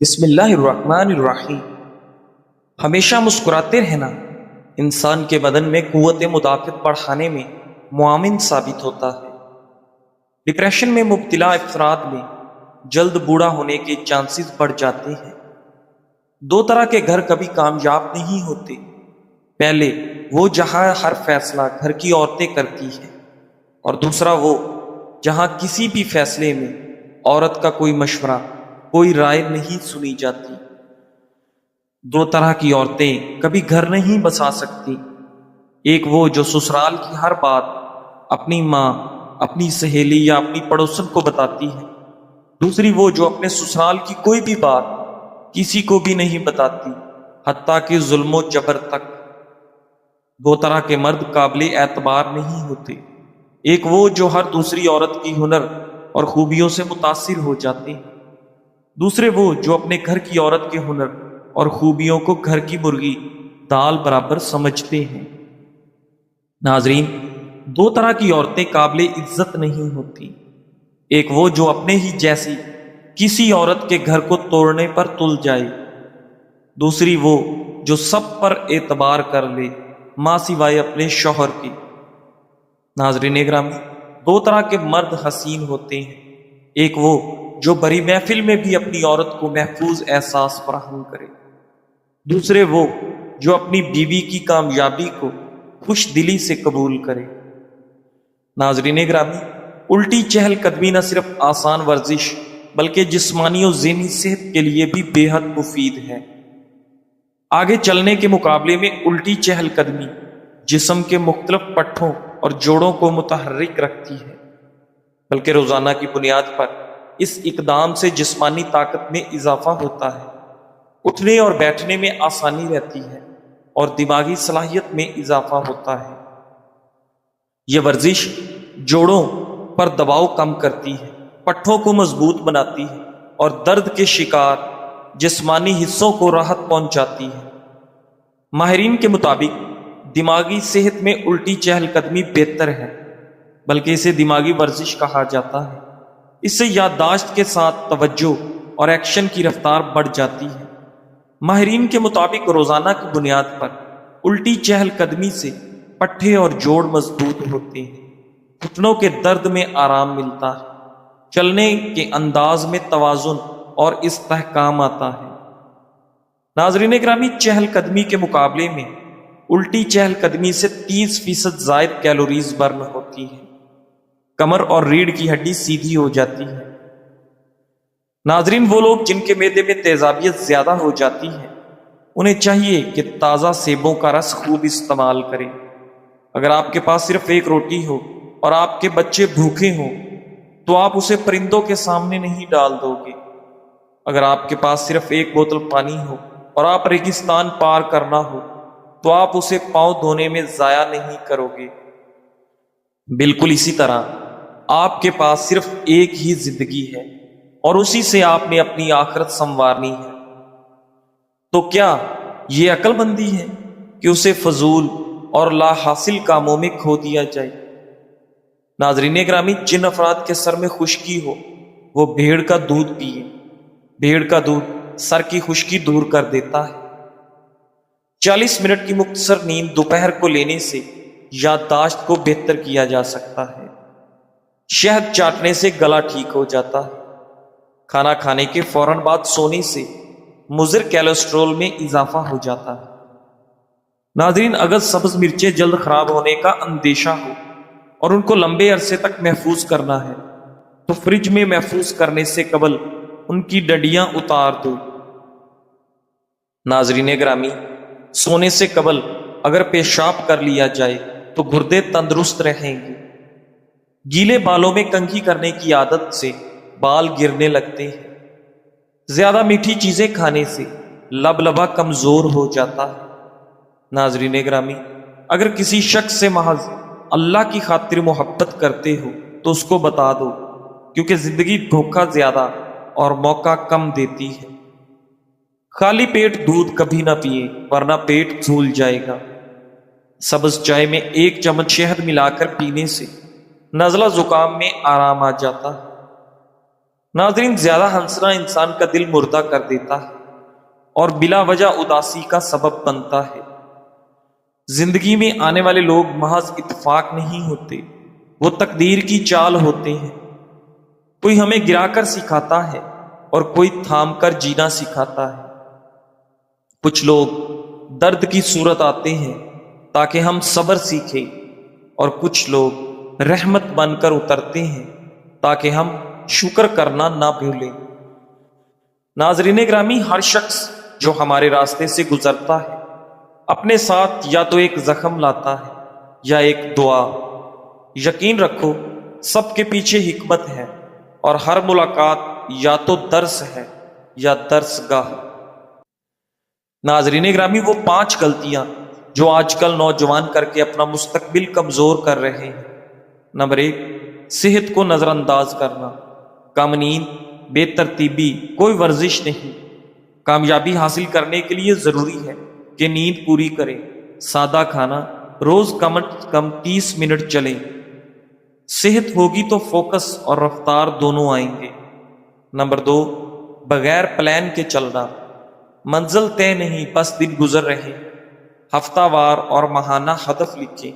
بسم اللہ الرحمن الرحیم۔ ہمیشہ مسکراتے رہنا انسان کے بدن میں قوت مدافعت بڑھانے میں معاون ثابت ہوتا ہے۔ ڈپریشن میں مبتلا افراد میں جلد بوڑھا ہونے کے چانسز بڑھ جاتے ہیں۔ دو طرح کے گھر کبھی کامیاب نہیں ہوتے۔ پہلے وہ جہاں ہر فیصلہ گھر کی عورتیں کرتی ہیں، اور دوسرا وہ جہاں کسی بھی فیصلے میں عورت کا کوئی مشورہ، کوئی رائے نہیں سنی جاتی۔ دو طرح کی عورتیں کبھی گھر نہیں بسا سکتی۔ ایک وہ جو سسرال کی ہر بات اپنی ماں، اپنی سہیلی یا اپنی پڑوسن کو بتاتی ہے۔ دوسری وہ جو اپنے سسرال کی کوئی بھی بات کسی کو بھی نہیں بتاتی، حتیٰ کہ ظلم و جبر تک۔ دو طرح کے مرد قابل اعتبار نہیں ہوتے۔ ایک وہ جو ہر دوسری عورت کی ہنر اور خوبیوں سے متاثر ہو جاتے ہیں۔ دوسرے وہ جو اپنے گھر کی عورت کے ہنر اور خوبیوں کو گھر کی مرغی دال برابر سمجھتے ہیں۔ ناظرین، دو طرح کی عورتیں قابل عزت نہیں ہوتی۔ ایک وہ جو اپنے ہی جیسی کسی عورت کے گھر کو توڑنے پر تل جائے۔ دوسری وہ جو سب پر اعتبار کر لے، ماں سوائے اپنے شوہر کے۔ ناظرین گرامی، دو طرح کے مرد حسین ہوتے ہیں۔ ایک وہ جو بڑی محفل میں بھی اپنی عورت کو محفوظ احساس فراہم کرے۔ دوسرے وہ جو اپنی بیوی کی کامیابی کو خوش دلی سے قبول کرے۔ ناظرین گرامی، الٹی چہل قدمی نہ صرف آسان ورزش بلکہ جسمانی و ذہنی صحت کے لیے بھی بے حد مفید ہے۔ آگے چلنے کے مقابلے میں الٹی چہل قدمی جسم کے مختلف پٹھوں اور جوڑوں کو متحرک رکھتی ہے، بلکہ روزانہ کی بنیاد پر اس اقدام سے جسمانی طاقت میں اضافہ ہوتا ہے، اٹھنے اور بیٹھنے میں آسانی رہتی ہے اور دماغی صلاحیت میں اضافہ ہوتا ہے۔ یہ ورزش جوڑوں پر دباؤ کم کرتی ہے، پٹھوں کو مضبوط بناتی ہے اور درد کے شکار جسمانی حصوں کو راحت پہنچاتی ہے۔ ماہرین کے مطابق دماغی صحت میں الٹی چہل قدمی بہتر ہے، بلکہ اسے دماغی ورزش کہا جاتا ہے۔ اس سے یادداشت کے ساتھ توجہ اور ایکشن کی رفتار بڑھ جاتی ہے۔ ماہرین کے مطابق روزانہ کی بنیاد پر الٹی چہل قدمی سے پٹھے اور جوڑ مضبوط ہوتے ہیں، گھٹنوں کے درد میں آرام ملتا ہے، چلنے کے انداز میں توازن اور استحکام آتا ہے۔ ناظرین گرامی، چہل قدمی کے مقابلے میں الٹی چہل قدمی سے 30% زائد کیلوریز برن ہوتی ہے۔ کمر اور ریڑھ کی ہڈی سیدھی ہو جاتی ہے۔ ناظرین، وہ لوگ جن کے معدے میں تیزابیت زیادہ ہو جاتی ہے، انہیں چاہیے کہ تازہ سیبوں کا رس خوب استعمال کریں۔ اگر آپ کے پاس صرف ایک روٹی ہو اور آپ کے بچے بھوکے ہوں تو آپ اسے پرندوں کے سامنے نہیں ڈال دو گے۔ اگر آپ کے پاس صرف ایک بوتل پانی ہو اور آپ ریگستان پار کرنا ہو تو آپ اسے پاؤں دھونے میں ضائع نہیں کرو گے۔ بالکل اسی طرح آپ کے پاس صرف ایک ہی زندگی ہے اور اسی سے آپ نے اپنی آخرت سنوارنی ہے۔ تو کیا یہ عقل مندی ہے کہ اسے فضول اور لا حاصل کاموں میں کھو دیا جائے؟ ناظرین گرامی، جن افراد کے سر میں خشکی ہو وہ بھیڑ کا دودھ پیے۔ بھیڑ کا دودھ سر کی خشکی دور کر دیتا ہے۔ 40 منٹ کی مختصر نیند دوپہر کو لینے سے یادداشت کو بہتر کیا جا سکتا ہے۔ شہد چاٹنے سے گلا ٹھیک ہو جاتا ہے۔ کھانا کھانے کے فوراً بعد سونے سے مضر کیلسٹرول میں اضافہ ہو جاتا ہے۔ ناظرین، اگر سبز مرچیں جلد خراب ہونے کا اندیشہ ہو اور ان کو لمبے عرصے تک محفوظ کرنا ہے تو فریج میں محفوظ کرنے سے قبل ان کی ڈنڈیاں اتار دو۔ ناظرین گرامی، سونے سے قبل اگر پیشاب کر لیا جائے تو گردے تندرست رہیں گے۔ گیلے بالوں میں کنگھی کرنے کی عادت سے بال گرنے لگتے ہیں۔ زیادہ میٹھی چیزیں کھانے سے لبلبا کمزور ہو جاتا ہے۔ ناظرین گرامی، اگر کسی شخص سے محض اللہ کی خاطر محبت کرتے ہو تو اس کو بتا دو، کیونکہ زندگی دھوکہ زیادہ اور موقع کم دیتی ہے۔ خالی پیٹ دودھ کبھی نہ پیئے ورنہ پیٹ پھول جائے گا۔ سبز چائے میں 1 چمچ شہد ملا کر پینے سے نزلہ زکام میں آرام آ جاتا ہے۔ ناظرین، زیادہ ہنسنا انسان کا دل مردہ کر دیتا ہے اور بلا وجہ اداسی کا سبب بنتا ہے۔ زندگی میں آنے والے لوگ محض اتفاق نہیں ہوتے، وہ تقدیر کی چال ہوتے ہیں۔ کوئی ہمیں گرا کر سکھاتا ہے اور کوئی تھام کر جینا سکھاتا ہے۔ کچھ لوگ درد کی صورت آتے ہیں تاکہ ہم صبر سیکھیں، اور کچھ لوگ رحمت بن کر اترتے ہیں تاکہ ہم شکر کرنا نہ بھولیں۔ ناظرین گرامی، ہر شخص جو ہمارے راستے سے گزرتا ہے اپنے ساتھ یا تو ایک زخم لاتا ہے یا ایک دعا۔ یقین رکھو، سب کے پیچھے حکمت ہے، اور ہر ملاقات یا تو درس ہے یا درس گاہ۔ ناظرین گرامی، وہ 5 غلطیاں جو آج کل نوجوان کر کے اپنا مستقبل کمزور کر رہے ہیں۔ نمبر 1، صحت کو نظر انداز کرنا۔ کم نیند، بے ترتیبی، کوئی ورزش نہیں۔ کامیابی حاصل کرنے کے لیے ضروری ہے کہ نیند پوری کریں، سادہ کھانا، روز کم از کم 30 منٹ چلیں۔ صحت ہوگی تو فوکس اور رفتار دونوں آئیں گے۔ نمبر 2، بغیر پلان کے چلنا۔ منزل طے نہیں، بس دن گزر رہے۔ ہفتہ وار اور ماہانہ ہدف لکھیں۔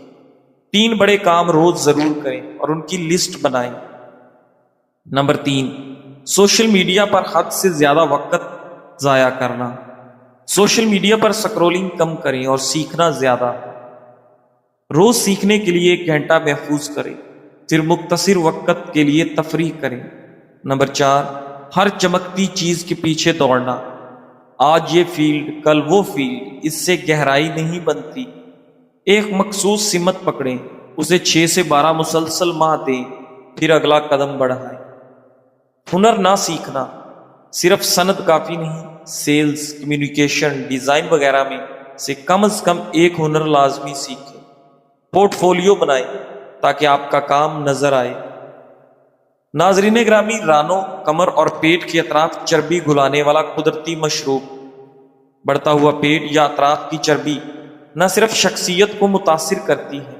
3 بڑے کام روز ضرور کریں اور ان کی لسٹ بنائیں۔ نمبر 3، سوشل میڈیا پر حد سے زیادہ وقت ضائع کرنا۔ سوشل میڈیا پر سکرولنگ کم کریں اور سیکھنا زیادہ۔ روز سیکھنے کے لیے 1 گھنٹہ محفوظ کریں، پھر مختصر وقت کے لیے تفریح کریں۔ نمبر 4، ہر چمکتی چیز کے پیچھے دوڑنا۔ آج یہ فیلڈ، کل وہ فیلڈ، اس سے گہرائی نہیں بنتی۔ ایک مخصوص سمت پکڑیں، اسے 6 سے 12 مسلسل ماہ دیں، پھر اگلا قدم بڑھائیں۔ ہنر نہ سیکھنا، صرف سند کافی نہیں۔ سیلز، کمیونیکیشن، ڈیزائن وغیرہ میں سے کم از کم 1 ہنر لازمی سیکھیں۔ پورٹ فولیو بنائیں تاکہ آپ کا کام نظر آئے۔ ناظرین گرامی، رانوں، کمر اور پیٹ کے اطراف چربی گھلانے والا قدرتی مشروب۔ بڑھتا ہوا پیٹ یا اطراف کی چربی نہ صرف شخصیت کو متاثر کرتی ہے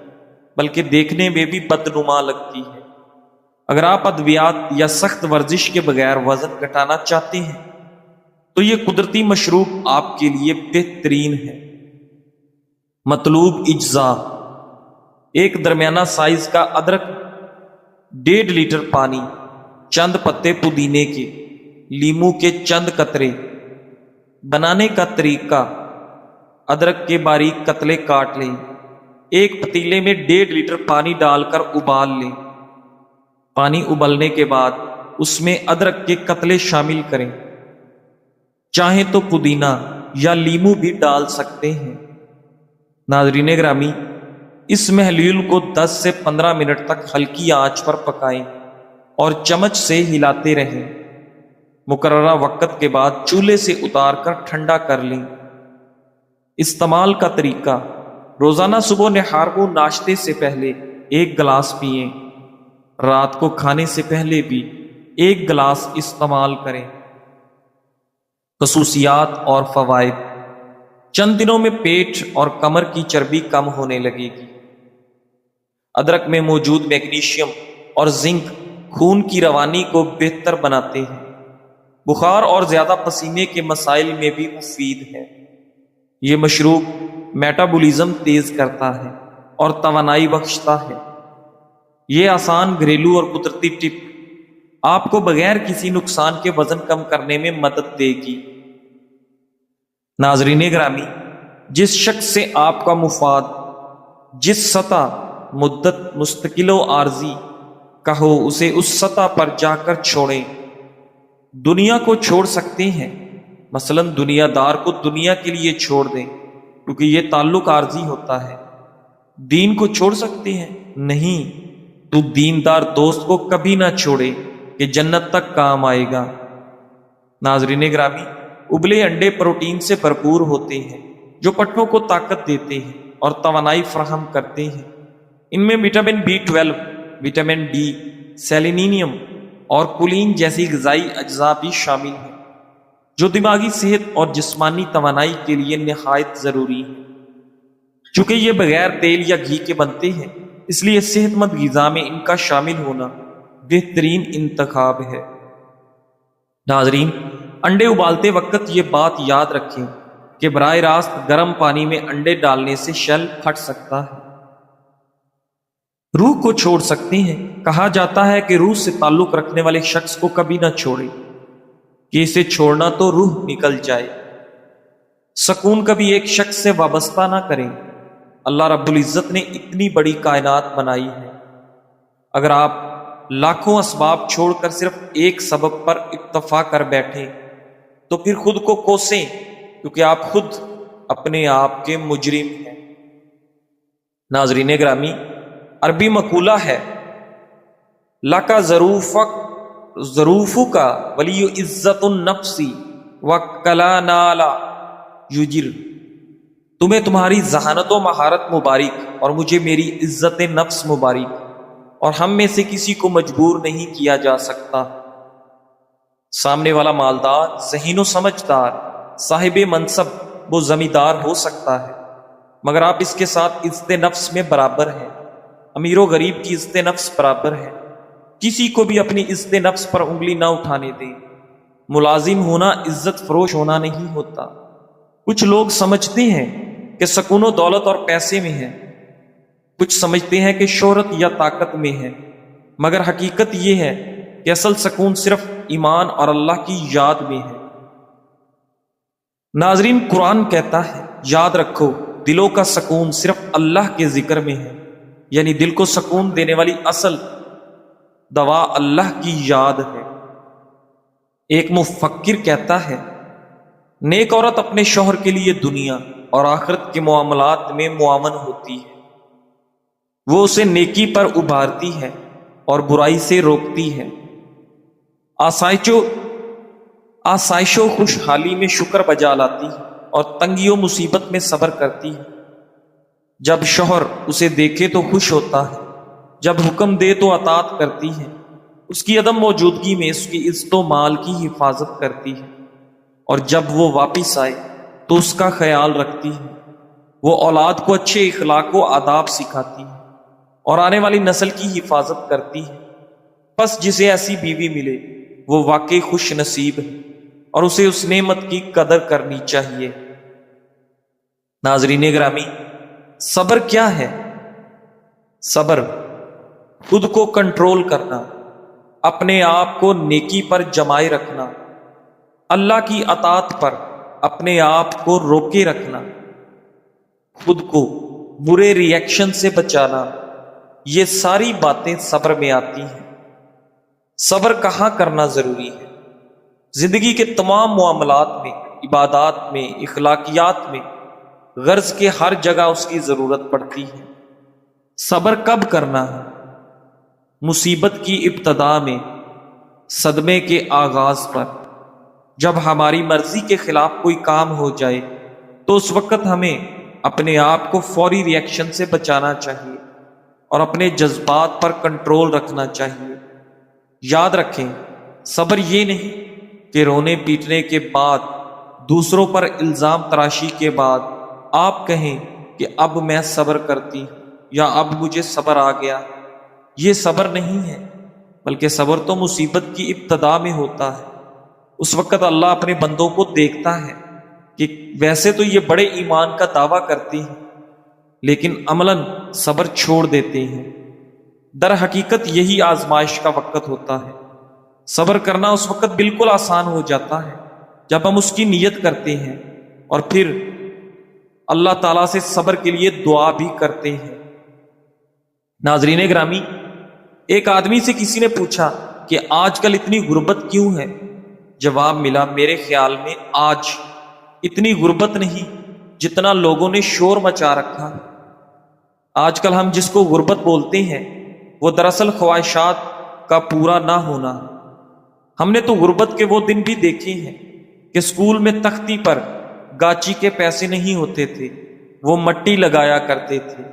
بلکہ دیکھنے میں بھی بدنما لگتی ہے۔ اگر آپ ادویات یا سخت ورزش کے بغیر وزن گھٹانا چاہتے ہیں تو یہ قدرتی مشروب آپ کے لیے بہترین ہے۔ مطلوب اجزاء: 1 درمیانہ سائز کا ادرک، 1.5 لیٹر پانی، چند پتے پودینے کے، لیموں کے چند قطرے۔ بنانے کا طریقہ: ادرک کے باریک قطرے کاٹ لیں، ایک پتیلے میں 1.5 لیٹر پانی ڈال کر ابال لیں۔ پانی ابلنے کے بعد اس میں ادرک کے قطرے شامل کریں، چاہیں تو پودینہ یا لیموں بھی ڈال سکتے ہیں۔ ناظرین گرامی، اس محلول کو 10 سے 15 منٹ تک ہلکی آنچ پر پکائیں اور چمچ سے ہلاتے رہیں۔ مقررہ وقت کے بعد چولہے سے اتار کر ٹھنڈا کر لیں۔ استعمال کا طریقہ: روزانہ صبح نہار کو ناشتے سے پہلے 1 گلاس پئیں، رات کو کھانے سے پہلے بھی 1 گلاس استعمال کریں۔ خصوصیات اور فوائد: چند دنوں میں پیٹ اور کمر کی چربی کم ہونے لگے گی۔ ادرک میں موجود میگنیشیم اور زنک خون کی روانی کو بہتر بناتے ہیں۔ بخار اور زیادہ پسینے کے مسائل میں بھی مفید ہے۔ یہ مشروب میٹابولزم تیز کرتا ہے اور توانائی بخشتا ہے۔ یہ آسان، گھریلو اور قدرتی ٹپ آپ کو بغیر کسی نقصان کے وزن کم کرنے میں مدد دے گی۔ ناظرین گرامی، جس شخص سے آپ کا مفاد جس سطح، مدت، مستقل و عارضی کا ہو، اسے اس سطح پر جا کر چھوڑیں۔ دنیا کو چھوڑ سکتے ہیں، مثلا دنیا دار کو دنیا کے لیے چھوڑ دیں کیونکہ یہ تعلق عارضی ہوتا ہے۔ دین کو چھوڑ سکتے ہیں؟ نہیں، تو دیندار دوست کو کبھی نہ چھوڑے کہ جنت تک کام آئے گا۔ ناظرین گرامی، ابلے انڈے پروٹین سے بھرپور ہوتے ہیں جو پٹھوں کو طاقت دیتے ہیں اور توانائی فراہم کرتے ہیں۔ ان میں vitamin B12، vitamin D, selenium اور کولین جیسی غذائی اجزاء بھی شامل ہیں جو دماغی صحت اور جسمانی توانائی کے لیے نہایت ضروری ہے۔ چونکہ یہ بغیر تیل یا گھی کے بنتے ہیں، اس لیے صحت مند غذا میں ان کا شامل ہونا بہترین انتخاب ہے۔ ناظرین، انڈے ابالتے وقت یہ بات یاد رکھیں کہ براہ راست گرم پانی میں انڈے ڈالنے سے شیل پھٹ سکتا ہے، روح کو چھوڑ سکتے ہیں۔ کہا جاتا ہے کہ روح سے تعلق رکھنے والے شخص کو کبھی نہ چھوڑے کہ اسے چھوڑنا تو روح نکل جائے۔ سکون کبھی ایک شخص سے وابستہ نہ کریں۔ اللہ رب العزت نے اتنی بڑی کائنات بنائی ہے، اگر آپ لاکھوں اسباب چھوڑ کر صرف ایک سبب پر اکتفا کر بیٹھیں تو پھر خود کو کوسیں، کیونکہ آپ خود اپنے آپ کے مجرم ہیں۔ ناظرین گرامی، عربی مقولہ ہے لَکَ ظروفک ولی عزت النفسی وَکَلَا نَالَ یجر، تمہیں تمہاری ذہانت و مہارت مبارک اور مجھے میری عزت نفس مبارک، اور ہم میں سے کسی کو مجبور نہیں کیا جا سکتا۔ سامنے والا مالدار، ذہین و سمجھدار، صاحب منصب و زمیندار ہو سکتا ہے، مگر آپ اس کے ساتھ عزت نفس میں برابر ہیں۔ امیر و غریب کی عزت نفس برابر ہے۔ کسی کو بھی اپنی عزت نفس پر انگلی نہ اٹھانے دیں۔ ملازم ہونا عزت فروش ہونا نہیں ہوتا۔ کچھ لوگ سمجھتے ہیں کہ سکون و دولت اور پیسے میں ہے، کچھ سمجھتے ہیں کہ شہرت یا طاقت میں ہے، مگر حقیقت یہ ہے کہ اصل سکون صرف ایمان اور اللہ کی یاد میں ہے۔ ناظرین، قرآن کہتا ہے یاد رکھو دلوں کا سکون صرف اللہ کے ذکر میں ہے، یعنی دل کو سکون دینے والی اصل دوا اللہ کی یاد ہے۔ ایک مفکر کہتا ہے نیک عورت اپنے شوہر کے لیے دنیا اور آخرت کے معاملات میں معاون ہوتی ہے، وہ اسے نیکی پر ابھارتی ہے اور برائی سے روکتی ہے، آسائش و خوشحالی میں شکر بجا لاتی ہے اور تنگی و مصیبت میں صبر کرتی ہے۔ جب شوہر اسے دیکھے تو خوش ہوتا ہے، جب حکم دے تو اطاعت کرتی ہے، اس کی عدم موجودگی میں اس کی عزت و مال کی حفاظت کرتی ہے، اور جب وہ واپس آئے تو اس کا خیال رکھتی ہے۔ وہ اولاد کو اچھے اخلاق و آداب سکھاتی ہے اور آنے والی نسل کی حفاظت کرتی ہے۔ بس جسے ایسی بیوی ملے وہ واقعی خوش نصیب ہے اور اسے اس نعمت کی قدر کرنی چاہیے۔ ناظرین گرامی، صبر کیا ہے؟ صبر خود کو کنٹرول کرنا، اپنے آپ کو نیکی پر جمائے رکھنا، اللہ کی اطاعت پر اپنے آپ کو روکے رکھنا، خود کو برے ری ایکشن سے بچانا، یہ ساری باتیں صبر میں آتی ہیں۔ صبر کہاں کرنا ضروری ہے؟ زندگی کے تمام معاملات میں، عبادات میں، اخلاقیات میں، غرض کے ہر جگہ اس کی ضرورت پڑتی ہے۔ صبر کب کرنا ہے؟ مصیبت کی ابتدا میں، صدمے کے آغاز پر، جب ہماری مرضی کے خلاف کوئی کام ہو جائے تو اس وقت ہمیں اپنے آپ کو فوری ری ایکشن سے بچانا چاہیے اور اپنے جذبات پر کنٹرول رکھنا چاہیے۔ یاد رکھیں، صبر یہ نہیں کہ رونے پیٹنے کے بعد، دوسروں پر الزام تراشی کے بعد آپ کہیں کہ اب میں صبر کرتی ہوں یا اب مجھے صبر آ گیا۔ یہ صبر نہیں ہے، بلکہ صبر تو مصیبت کی ابتدا میں ہوتا ہے۔ اس وقت اللہ اپنے بندوں کو دیکھتا ہے کہ ویسے تو یہ بڑے ایمان کا دعویٰ کرتے ہیں لیکن عملاً صبر چھوڑ دیتے ہیں۔ در حقیقت یہی آزمائش کا وقت ہوتا ہے۔ صبر کرنا اس وقت بالکل آسان ہو جاتا ہے جب ہم اس کی نیت کرتے ہیں اور پھر اللہ تعالیٰ سے صبر کے لیے دعا بھی کرتے ہیں۔ ناظرین گرامی، ایک آدمی سے کسی نے پوچھا کہ آج کل اتنی غربت کیوں ہے؟ جواب ملا، میرے خیال میں آج اتنی غربت نہیں جتنا لوگوں نے شور مچا رکھا۔ آج کل ہم جس کو غربت بولتے ہیں وہ دراصل خواہشات کا پورا نہ ہونا۔ ہم نے تو غربت کے وہ دن بھی دیکھے ہیں کہ اسکول میں تختی پر گاچی کے پیسے نہیں ہوتے تھے، وہ مٹی لگایا کرتے تھے۔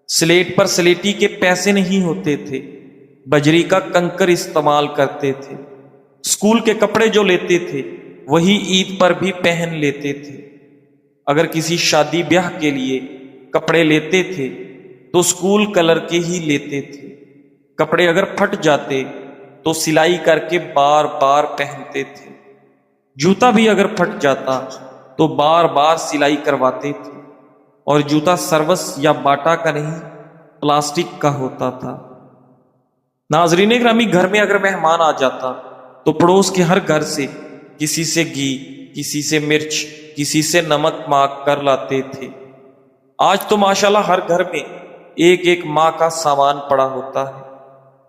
سلیٹ پر سلیٹی کے پیسے نہیں ہوتے تھے، بجری کا کنکر استعمال کرتے تھے۔ اسکول کے کپڑے جو لیتے تھے وہی عید پر بھی پہن لیتے تھے۔ اگر کسی شادی بیاہ کے لیے کپڑے لیتے تھے تو اسکول کلر کے ہی لیتے تھے۔ کپڑے اگر پھٹ جاتے تو سلائی کر کے بار بار پہنتے تھے، جوتا بھی اگر پھٹ جاتا تو بار بار سلائی کرواتے تھے، اور جوتا سروس یا باٹا کا نہیں، پلاسٹک کا ہوتا تھا۔ ناظرین گرامی، گھر میں اگر مہمان آ جاتا تو پڑوس کے ہر گھر سے کسی سے گھی، کسی سے مرچ، کسی سے نمک مانگ کر لاتے تھے۔ آج تو ماشاءاللہ ہر گھر میں ایک ایک ماہ کا سامان پڑا ہوتا ہے،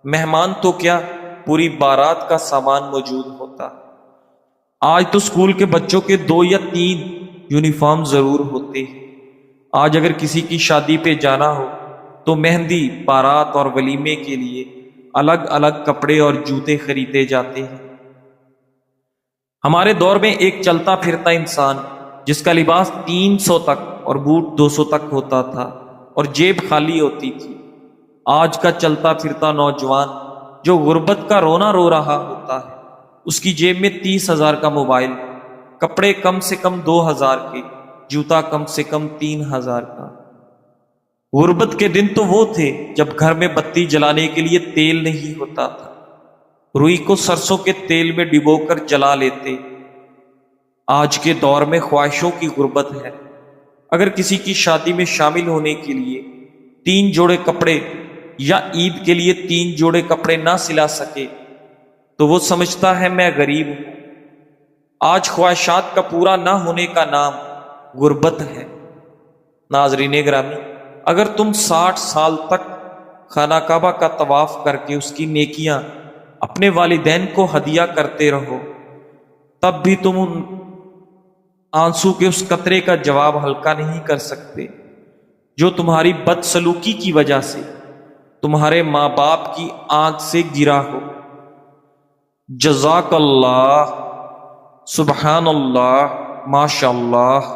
مہمان تو کیا، پوری بارات کا سامان موجود ہوتا ہے۔ آج تو اسکول کے بچوں کے 2 یا 3 یونیفارم ضرور ہوتے ہیں۔ آج اگر کسی کی شادی پہ جانا ہو تو مہندی، بارات اور ولیمے کے لیے الگ الگ کپڑے اور جوتے خریدے جاتے ہیں۔ ہمارے دور میں ایک چلتا پھرتا انسان جس کا لباس 300 تک اور بوٹ 200 تک ہوتا تھا اور جیب خالی ہوتی تھی۔ آج کا چلتا پھرتا نوجوان جو غربت کا رونا رو رہا ہوتا ہے، اس کی جیب میں 30,000 کا موبائل، کپڑے کم سے کم 2,000 کے، جوتا کم سے کم 3,000 کا۔ غربت کے دن تو وہ تھے جب گھر میں بتی جلانے کے لیے تیل نہیں ہوتا تھا، روئی کو سرسوں کے تیل میں ڈبو کر جلا لیتے۔ آج کے دور میں خواہشوں کی غربت ہے۔ اگر کسی کی شادی میں شامل ہونے کے لیے 3 جوڑے کپڑے یا عید کے لیے 3 جوڑے کپڑے نہ سلا سکے تو وہ سمجھتا ہے میں غریب ہوں۔ آج خواہشات کا پورا نہ ہونے کا نام غربت ہے۔ ناظرین گرامی، اگر تم 60 سال تک خانہ کعبہ کا طواف کر کے اس کی نیکیاں اپنے والدین کو ہدیہ کرتے رہو، تب بھی تم ان آنسو کے اس قطرے کا جواب ہلکا نہیں کر سکتے جو تمہاری بدسلوکی کی وجہ سے تمہارے ماں باپ کی آنکھ سے گرا ہو۔ جزاک اللہ، سبحان اللہ، ماشاء اللہ۔